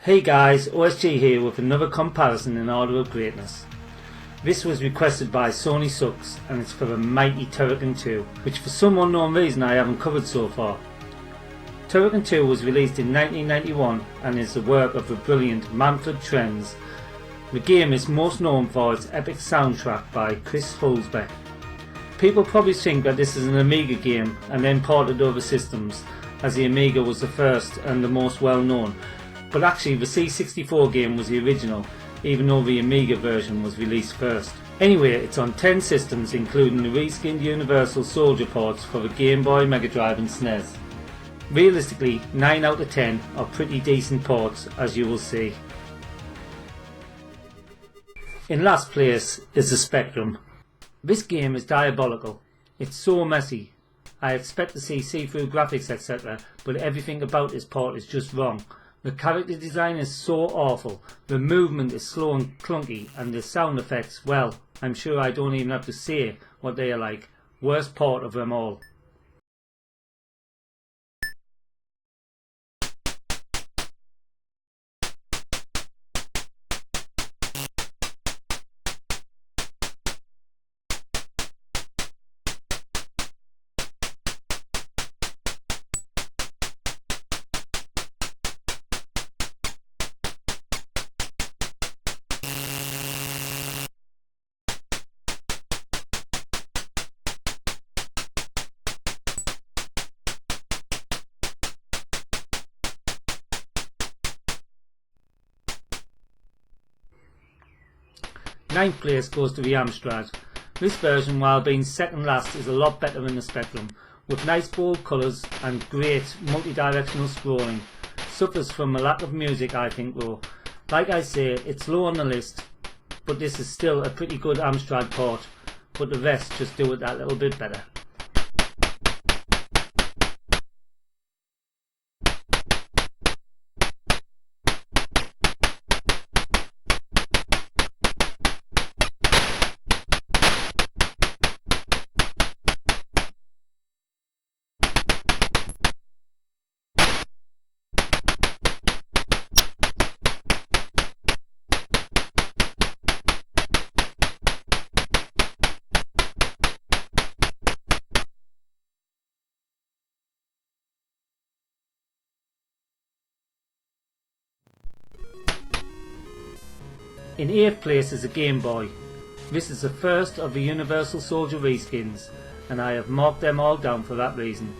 Hey guys, OSG here with another comparison in order of greatness. This was requested by Sony Sucks and it's for the mighty Turrican 2, which for some unknown reason I haven't covered so far. Turrican 2 was released in 1991 and is the work of the brilliant Manfred Trenz. The game is most known for its epic soundtrack by Chris Huelsbeck. People probably think that this is an Amiga game and then ported over systems, as the Amiga was the first and the most well known. But actually the C64 game was the original, even though the Amiga version was released first. Anyway, it's on 10 systems including the reskinned Universal Soldier ports for the Gameboy, Mega Drive and SNES. Realistically, 9 out of 10 are pretty decent ports, as you will see. In last place is the Spectrum. This game is diabolical. It's so messy. I expect to see see-through graphics etc, but everything about this port is just wrong. The character design is so awful, the movement is slow and clunky, and the sound effects, well, I'm sure I don't even have to say what they are like. Worst port of them all. Ninth place goes to the Amstrad. This version, while being second last, is a lot better than the Spectrum, with nice bold colours and great multi-directional scrolling. Suffers from a lack of music I think though. Like I say, it's low on the list, but this is still a pretty good Amstrad port, but the rest just do it that little bit better. In 8th place is a Gameboy. This is the first of the Universal Soldier reskins, and I have marked them all down for that reason.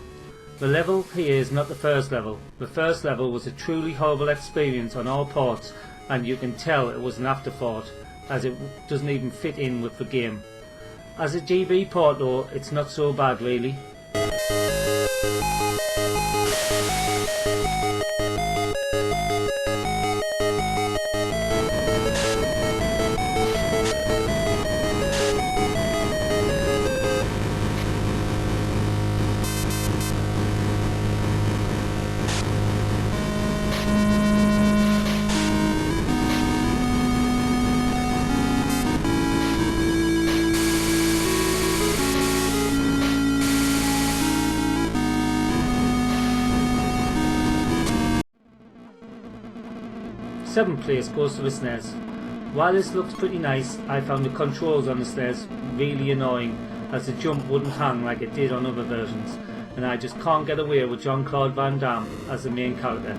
The level here is not the first level. The first level was a truly horrible experience on all ports, and you can tell it was an afterthought, as it doesn't even fit in with the game. As a GB port though, it's not so bad really. Seventh place goes to the SNES. While this looks pretty nice, I found the controls on the SNES really annoying, as the jump wouldn't hang like it did on other versions, and I just can't get away with Jean-Claude Van Damme as the main character.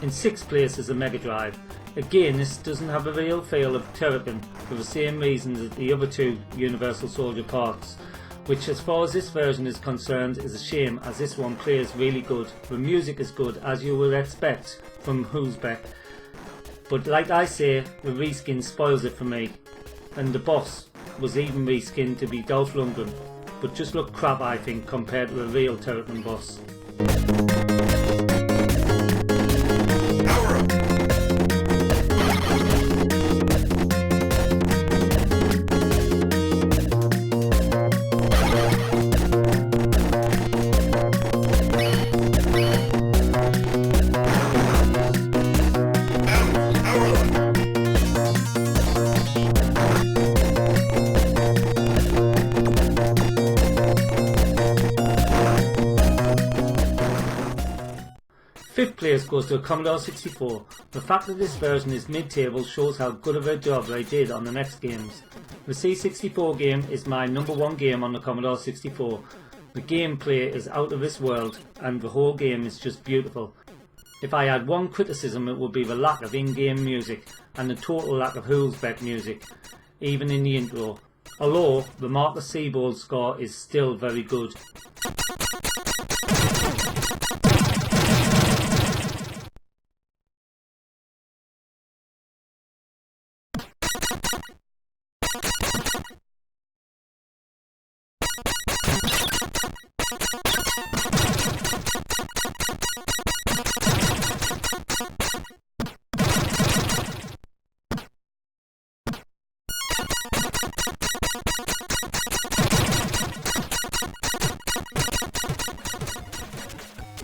In 6th place is a Mega Drive. Again, this doesn't have a real feel of Turrican for the same reasons as the other two Universal Soldier ports. which as far as this version is concerned is a shame, as this one plays really good. The music is good, as you would expect from Huelsbeck, but like I say, the reskin spoils it for me, and the boss was even reskinned to be Dolph Lundgren, but just looked crap I think compared to the real Turrican boss. Fifth place goes to a Commodore 64. The fact that this version is mid-table shows how good of a job they did on the next games. The C64 game is my number one game on the Commodore 64. The gameplay is out of this world and the whole game is just beautiful. If I had one criticism, it would be the lack of in-game music and the total lack of Huelsbeck music, even in the intro. Although the Marcus Seabold score is still very good.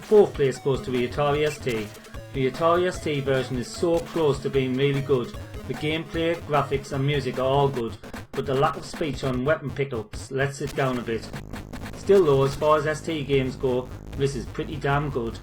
Fourth place goes to the Atari ST. The Atari ST version is so close to being really good. The gameplay, graphics and music are all good, but the lack of speech on weapon pickups lets it down a bit. Still though, as far as ST games go, this is pretty damn good.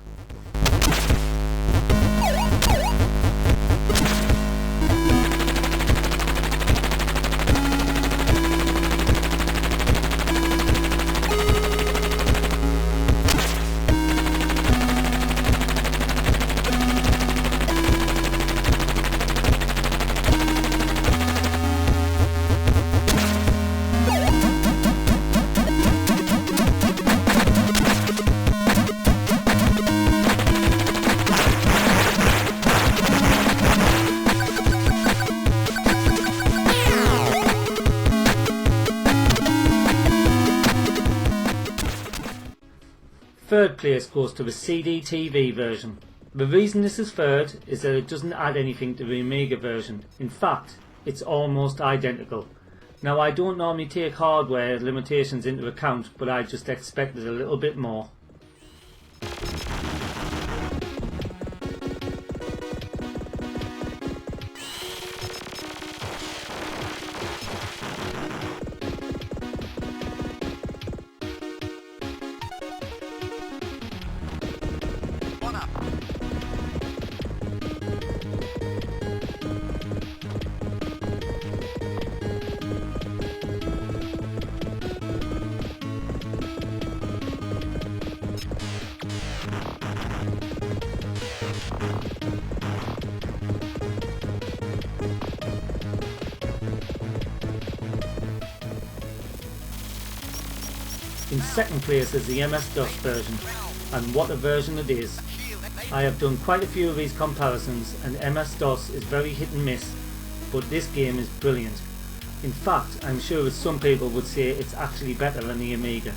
Third place goes to the CDTV version. The reason this is third is that it doesn't add anything to the Amiga version. In fact, it's almost identical. Now I don't normally take hardware limitations into account, but I just expected a little bit more. In second place is the MS-DOS version, and what a version it is. I have done quite a few of these comparisons and MS-DOS is very hit and miss, but this game is brilliant. In fact, I'm sure that some people would say it's actually better than the Amiga.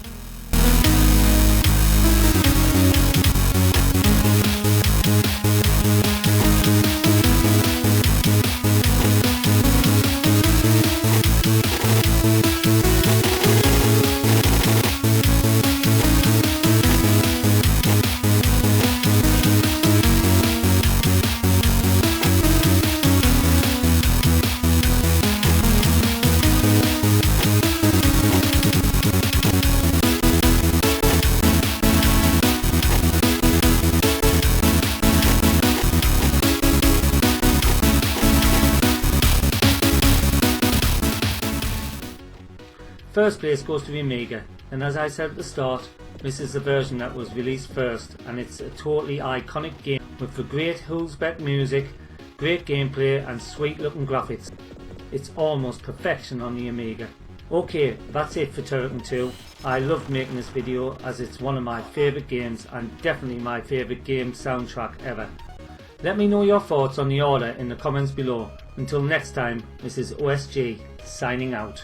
First place goes to the Amiga, and as I said at the start, this is the version that was released first, and it's a totally iconic game with the great Huelsbeck music, great gameplay and sweet looking graphics. It's almost perfection on the Amiga. Okay, that's it for Turrican 2. I loved making this video as it's one of my favourite games and definitely my favourite game soundtrack ever. Let me know your thoughts on the order in the comments below. Until next time, this is OSG signing out.